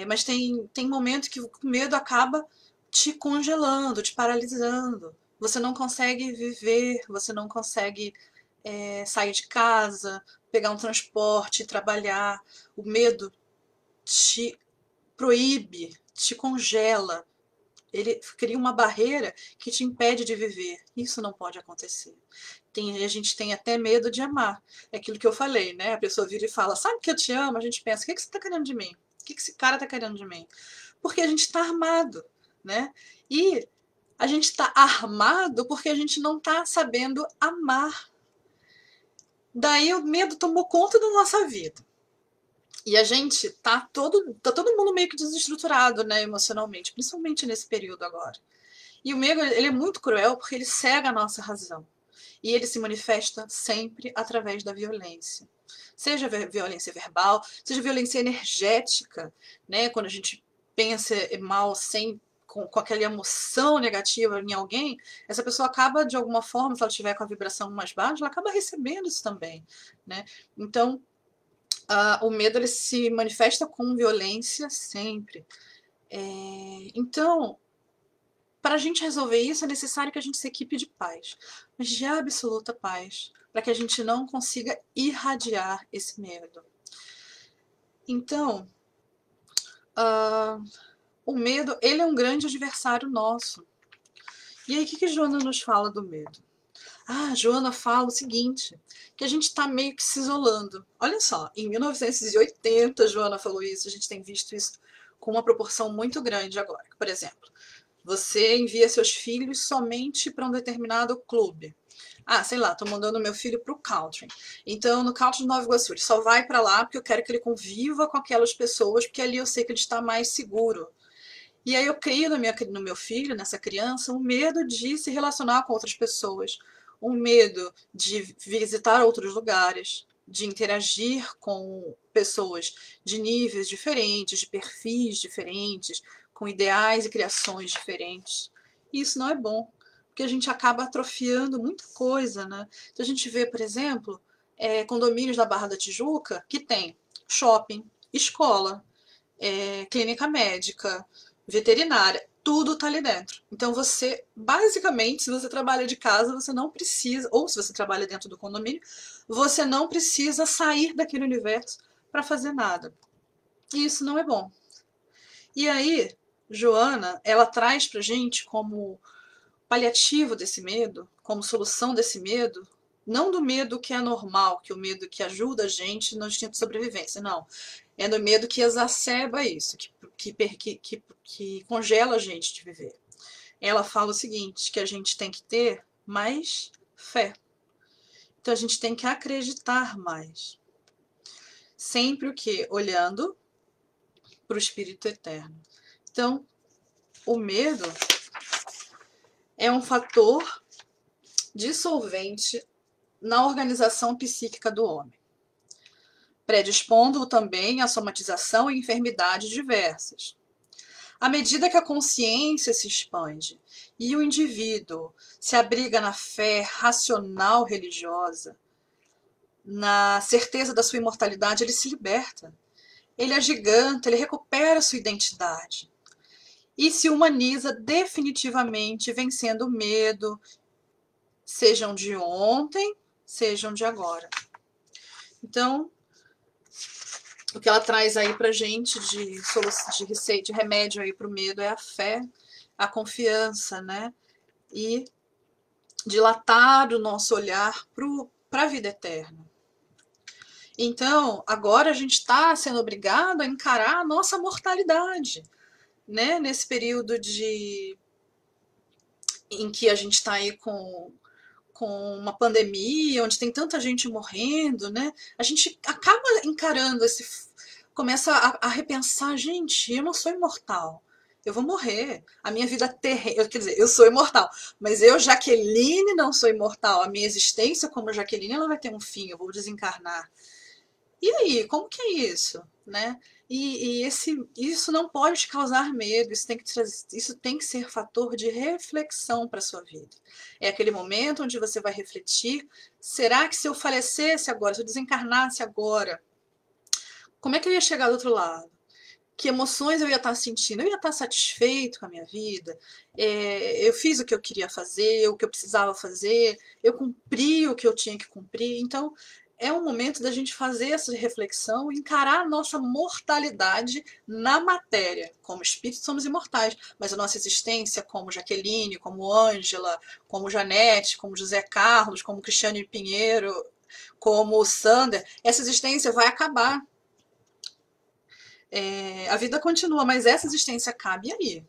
mas tem momento que o medo acaba te congelando, te paralisando. Você não consegue viver, você não consegue sair de casa, pegar um transporte, trabalhar. O medo te proíbe, te congela. Ele cria uma barreira que te impede de viver. Isso não pode acontecer. A gente tem até medo de amar. É aquilo que eu falei, né? A pessoa vira e fala, sabe que eu te amo? A gente pensa, o que você está querendo de mim? O que esse cara está querendo de mim? Porque a gente está armado, né? E a gente está armado porque a gente não está sabendo amar. Daí o medo tomou conta da nossa vida. E a gente tá todo mundo meio que desestruturado, né, emocionalmente, principalmente nesse período agora. E o medo, ele é muito cruel porque ele cega a nossa razão. E ele se manifesta sempre através da violência. Seja violência verbal, seja violência energética, né? Quando a gente pensa mal sem com aquela emoção negativa em alguém, essa pessoa acaba de alguma forma, se ela estiver com a vibração mais baixa, ela acaba recebendo isso também, né? Então, o medo ele se manifesta com violência sempre. Então, para a gente resolver isso, é necessário que a gente se equipe de paz, mas de absoluta paz, para que a gente não consiga irradiar esse medo. Então, o medo, ele é um grande adversário nosso. E aí, o que Joana nos fala do medo? Joana fala o seguinte, que a gente está meio que se isolando. Olha só, em 1980, Joana falou isso, a gente tem visto isso com uma proporção muito grande agora. Por exemplo, você envia seus filhos somente para um determinado clube. Sei lá, tô mandando meu filho pro country. Então, no country de Nova Iguaçu, ele só vai para lá porque eu quero que ele conviva com aquelas pessoas, porque ali eu sei que ele está mais seguro. E aí eu crio no meu filho, nessa criança, um medo de se relacionar com outras pessoas, um medo de visitar outros lugares, de interagir com pessoas de níveis diferentes, de perfis diferentes, com ideais e criações diferentes. E isso não é bom, porque a gente acaba atrofiando muita coisa, né? Então a gente vê, por exemplo, condomínios da Barra da Tijuca que tem shopping, escola, clínica médica, veterinária, tudo tá ali dentro. Então você, basicamente, se você trabalha de casa, você não precisa, ou se você trabalha dentro do condomínio, você não precisa sair daquele universo para fazer nada. E isso não é bom. E aí, Joana, ela traz pra gente como paliativo desse medo, como solução desse medo, não do medo que é normal, que é o medo que ajuda a gente no instinto de sobrevivência, não. É do medo que exacerba isso, que congela a gente de viver. Ela fala o seguinte, que a gente tem que ter mais fé. Então a gente tem que acreditar mais. Sempre o quê? Olhando para o Espírito Eterno. Então, o medo é um fator dissolvente na organização psíquica do homem, predispondo-o também à somatização e enfermidades diversas. À medida que a consciência se expande e o indivíduo se abriga na fé racional religiosa, na certeza da sua imortalidade, ele se liberta. Ele agiganta, ele recupera sua identidade e se humaniza definitivamente, vencendo o medo, sejam de ontem, sejam de agora. Então, o que ela traz aí pra gente de receita, de remédio aí pro medo é a fé, a confiança, né? E dilatar o nosso olhar para a vida eterna. Então, agora a gente está sendo obrigado a encarar a nossa mortalidade, né? Nesse período em que a gente está aí com uma pandemia, onde tem tanta gente morrendo, né? A gente acaba encarando começa a repensar, gente, eu não sou imortal. Eu vou morrer. A minha vida terrena. Quer dizer, eu sou imortal. Mas eu, Jaqueline, não sou imortal. A minha existência como Jaqueline, ela vai ter um fim. Eu vou desencarnar. E aí, como que é isso? Né? Isso não pode te causar medo, isso tem que ser fator de reflexão para a sua vida. É aquele momento onde você vai refletir: será que se eu falecesse agora, se eu desencarnasse agora, como é que eu ia chegar do outro lado? Que emoções eu ia estar sentindo? Eu ia estar satisfeito com a minha vida? Eu fiz o que eu queria fazer, o que eu precisava fazer, eu cumpri o que eu tinha que cumprir. Então, é um momento da gente fazer essa reflexão, encarar a nossa mortalidade na matéria. Como espíritos somos imortais, mas a nossa existência como Jaqueline, como Ângela, como Janete, como José Carlos, como Cristiane Pinheiro, como Sander, essa existência vai acabar. A vida continua, mas essa existência cabe. E aí?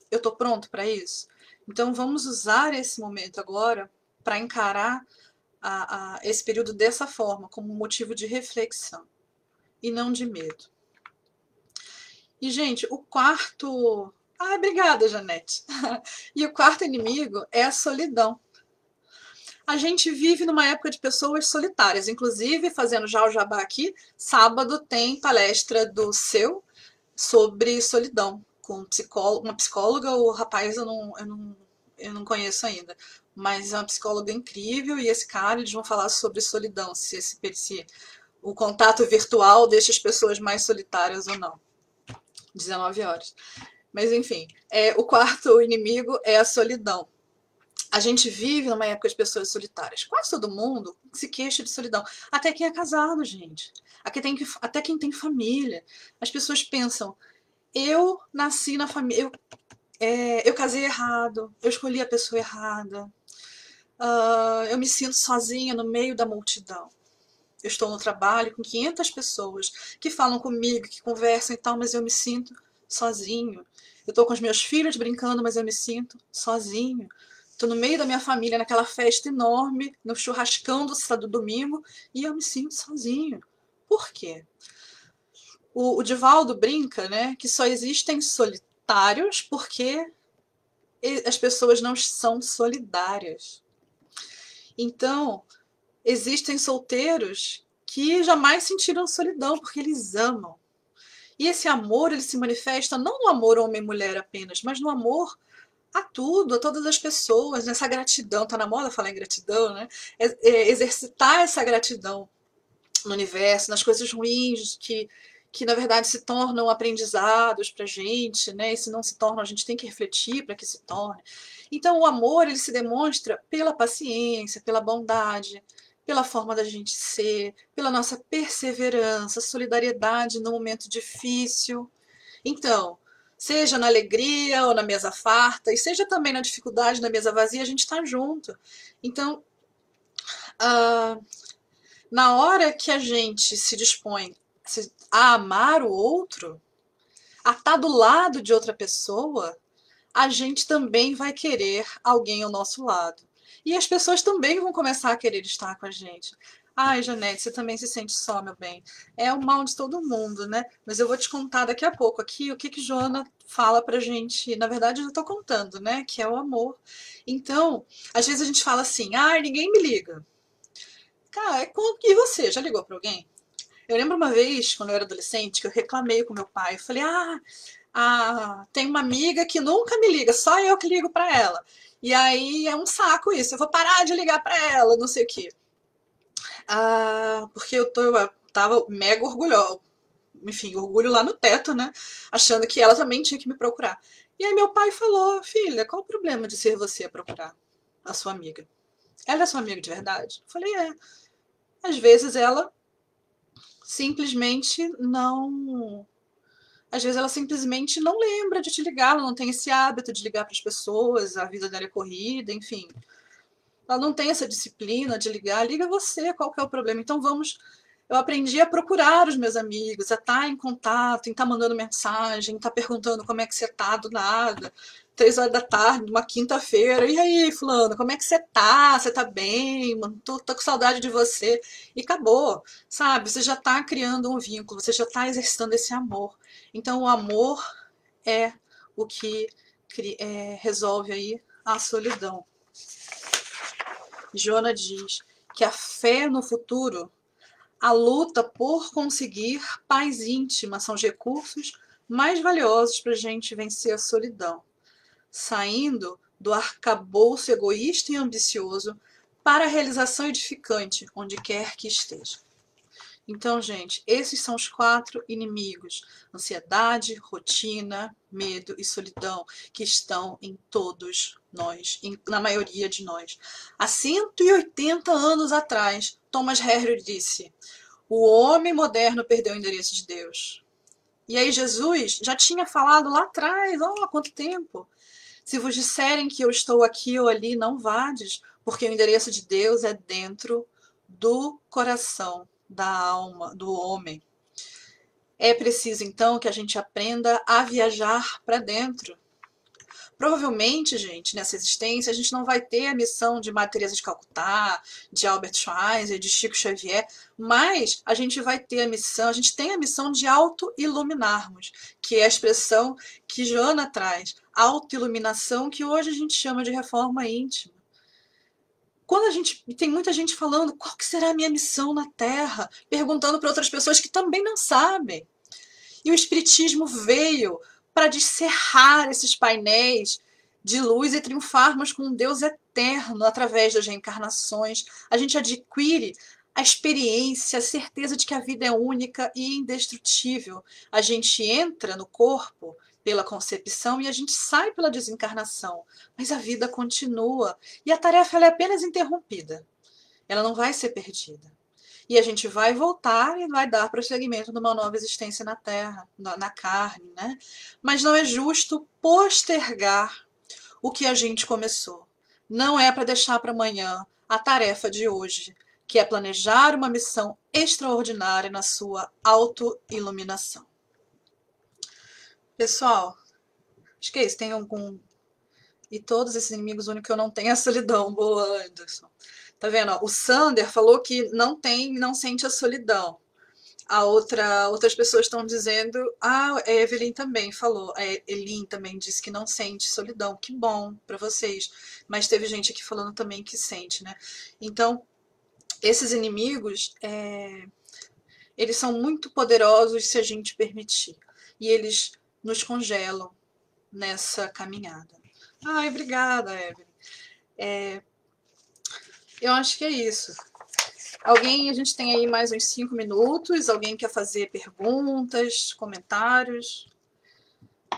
Eu estou pronto para isso? Então vamos usar esse momento agora para encarar esse período dessa forma, como motivo de reflexão e não de medo. E, gente, o quarto. Ah, obrigada, Janete. E o quarto inimigo é a solidão. A gente vive numa época de pessoas solitárias. Inclusive, fazendo já o jabá aqui, sábado tem palestra do Seu sobre solidão, com uma psicóloga. O rapaz eu não conheço ainda, mas é uma psicóloga incrível. E esse cara, eles vão falar sobre solidão, se o contato virtual deixa as pessoas mais solitárias ou não. 19 horas. Mas enfim, o quarto inimigo é a solidão. A gente vive numa época de pessoas solitárias. Quase todo mundo se queixa de solidão. Até quem é casado, gente. Até quem tem família. As pessoas pensam, eu nasci na família, eu casei errado, eu escolhi a pessoa errada, eu me sinto sozinha no meio da multidão. Eu estou no trabalho com 500 pessoas que falam comigo, que conversam e tal, mas eu me sinto sozinho. Eu estou com os meus filhos brincando, mas eu me sinto sozinho. Estou no meio da minha família, naquela festa enorme, no churrascão do domingo, e eu me sinto sozinho. Por quê? O Divaldo brinca, né, que só existem solitários porque as pessoas não são solidárias. Então, existem solteiros que jamais sentiram solidão porque eles amam. E esse amor, ele se manifesta não no amor homem-mulher apenas, mas no amor a tudo, a todas as pessoas, nessa gratidão. Tá na moda falar em gratidão, né? Exercitar essa gratidão no universo, nas coisas ruins que na verdade se tornam aprendizados pra gente, né? E se não se tornam, a gente tem que refletir para que se torne. Então, o amor, ele se demonstra pela paciência, pela bondade, pela forma da gente ser, pela nossa perseverança, solidariedade no momento difícil. Então, seja na alegria ou na mesa farta, e seja também na dificuldade, na mesa vazia, a gente está junto. Então, ah, na hora que a gente se dispõe a amar o outro, a estar do lado de outra pessoa, a gente também vai querer alguém ao nosso lado. E as pessoas também vão começar a querer estar com a gente. Ai, Janete, você também se sente só, meu bem. É o mal de todo mundo, né? Mas eu vou te contar daqui a pouco aqui o que Joana fala pra gente. Na verdade, eu já tô contando, né? Que é o amor. Então, às vezes a gente fala assim, ai, ninguém me liga. Cara, e você? Já ligou pra alguém? Eu lembro uma vez, quando eu era adolescente, que eu reclamei com meu pai. Eu falei, tem uma amiga que nunca me liga, só eu que ligo pra ela. E aí é um saco isso, eu vou parar de ligar pra ela, não sei o quê. Porque eu tava mega orgulhosa, enfim, orgulho lá no teto, né? Achando que ela também tinha que me procurar. E aí meu pai falou, filha, qual o problema de ser você a procurar a sua amiga? Ela é sua amiga de verdade? Eu falei, é. Às vezes ela simplesmente não. Às vezes ela simplesmente não lembra de te ligar, ela não tem esse hábito de ligar para as pessoas, a vida dela é corrida, enfim. Ela não tem essa disciplina de ligar, liga você, qual que é o problema? Então vamos. Eu aprendi a procurar os meus amigos, a estar em contato, em estar mandando mensagem, estar perguntando como é que você tá do nada. 3 horas da tarde, uma quinta-feira. E aí, fulano, como é que você tá? Você tá bem? Mano, tô com saudade de você. E acabou, sabe? Você já tá criando um vínculo, você já tá exercitando esse amor. Então, o amor é o que resolve aí a solidão. Joana diz que a fé no futuro, a luta por conseguir paz íntima são os recursos mais valiosos para a gente vencer a solidão, saindo do arcabouço egoísta e ambicioso para a realização edificante, onde quer que esteja. Então, gente, esses são os 4 inimigos: ansiedade, rotina, medo e solidão, que estão em todos nós, na maioria de nós. Há 180 anos atrás, Thomas Harry disse: o homem moderno perdeu o endereço de Deus. E aí Jesus já tinha falado lá atrás, há quanto tempo? Se vos disserem que eu estou aqui ou ali, não vades, porque o endereço de Deus é dentro do coração, da alma, do homem. É preciso, então, que a gente aprenda a viajar para dentro. Provavelmente, gente, nessa existência, a gente não vai ter a missão de Madre Teresa de Calcutá, de Albert Schweitzer, de Chico Xavier, mas a gente vai ter a missão, a gente tem a missão de auto-iluminarmos, que é a expressão que Joana traz, auto-iluminação, que hoje a gente chama de reforma íntima. Quando a gente tem muita gente falando qual que será a minha missão na Terra, perguntando para outras pessoas que também não sabem. E o Espiritismo veio para descerrar esses painéis de luz e triunfarmos com um Deus eterno através das reencarnações. A gente adquire a experiência, a certeza de que a vida é única e indestrutível. A gente entra no corpo pela concepção e a gente sai pela desencarnação, mas a vida continua e a tarefa ela é apenas interrompida. Ela não vai ser perdida. E a gente vai voltar e vai dar prosseguimento numa nova existência na Terra, na carne, né? Mas não é justo postergar o que a gente começou. Não é para deixar para amanhã a tarefa de hoje, que é planejar uma missão extraordinária na sua autoiluminação. Pessoal, acho que é isso. Tem algum. E todos esses inimigos, o único que eu não tenho é a solidão. Boa, Anderson. Tá vendo? O Sander falou que não sente a solidão. Outras pessoas estão dizendo, a Evelyn também falou, a Elin também disse que não sente solidão. Que bom para vocês. Mas teve gente aqui falando também que sente, né? Então, esses inimigos, eles são muito poderosos se a gente permitir. E eles nos congelam nessa caminhada. Ai, obrigada, Evelyn. Eu acho que é isso. A gente tem aí mais uns 5 minutos. Alguém quer fazer perguntas, comentários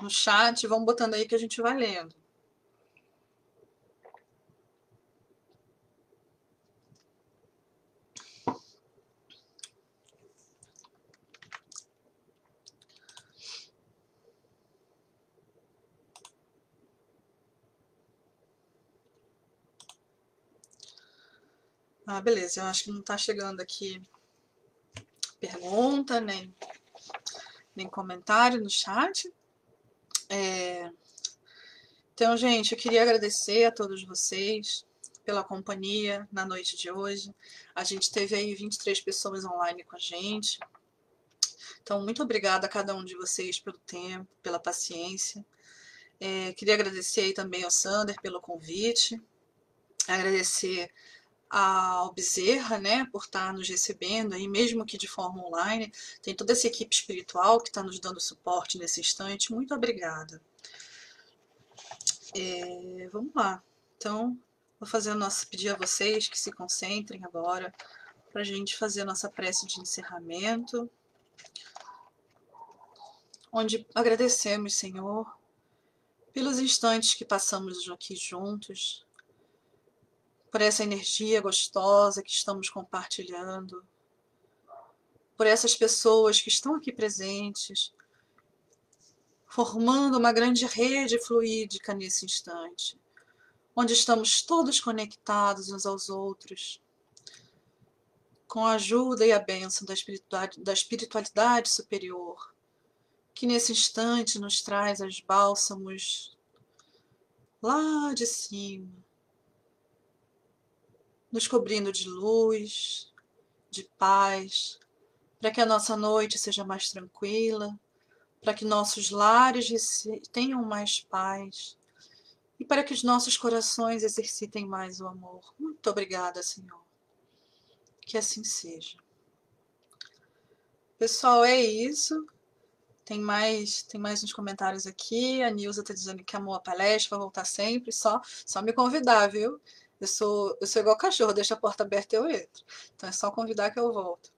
no chat? Vamos botando aí que a gente vai lendo. Ah, beleza. Eu acho que não está chegando aqui pergunta, nem comentário no chat. Então, gente, eu queria agradecer a todos vocês pela companhia na noite de hoje. A gente teve aí 23 pessoas online com a gente. Então, muito obrigada a cada um de vocês pelo tempo, pela paciência. Queria agradecer aí também ao Sander pelo convite. Agradecer ao Bezerra, né, por estar nos recebendo aí, mesmo que de forma online. Tem toda essa equipe espiritual que está nos dando suporte nesse instante. Muito obrigada. Vamos lá. Então, vou pedir a vocês que se concentrem agora para a gente fazer a nossa prece de encerramento, onde agradecemos, Senhor, pelos instantes que passamos aqui juntos, por essa energia gostosa que estamos compartilhando, por essas pessoas que estão aqui presentes, formando uma grande rede fluídica nesse instante, onde estamos todos conectados uns aos outros, com a ajuda e a bênção da espiritualidade superior, que nesse instante nos traz os bálsamos lá de cima, nos cobrindo de luz, de paz, para que a nossa noite seja mais tranquila, para que nossos lares tenham mais paz e para que os nossos corações exercitem mais o amor. Muito obrigada, Senhor. Que assim seja. Pessoal, é isso. Tem mais uns comentários aqui. A Nilza está dizendo que amou a palestra, vai voltar sempre. Só me convidar, viu? Eu sou igual cachorro, deixa a porta aberta e eu entro. Então é só convidar que eu volto.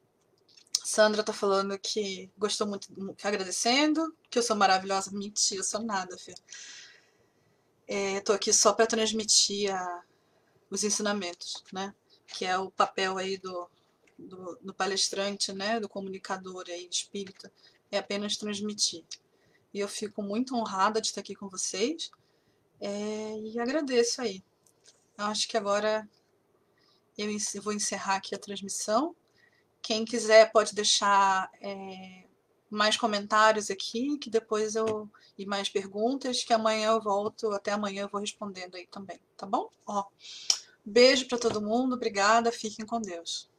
Sandra tá falando que gostou muito, agradecendo, que eu sou maravilhosa. Mentira, eu sou nada, filha. Tô aqui só para transmitir os ensinamentos, né? Que é o papel aí do palestrante, né? Do comunicador aí espírita, é apenas transmitir. E eu fico muito honrada de estar aqui com vocês e agradeço aí. Eu acho que agora eu vou encerrar aqui a transmissão. Quem quiser pode deixar mais comentários aqui, que depois eu... E mais perguntas, que amanhã eu volto, até amanhã eu vou respondendo aí também, tá bom? Ó, beijo para todo mundo, obrigada, fiquem com Deus.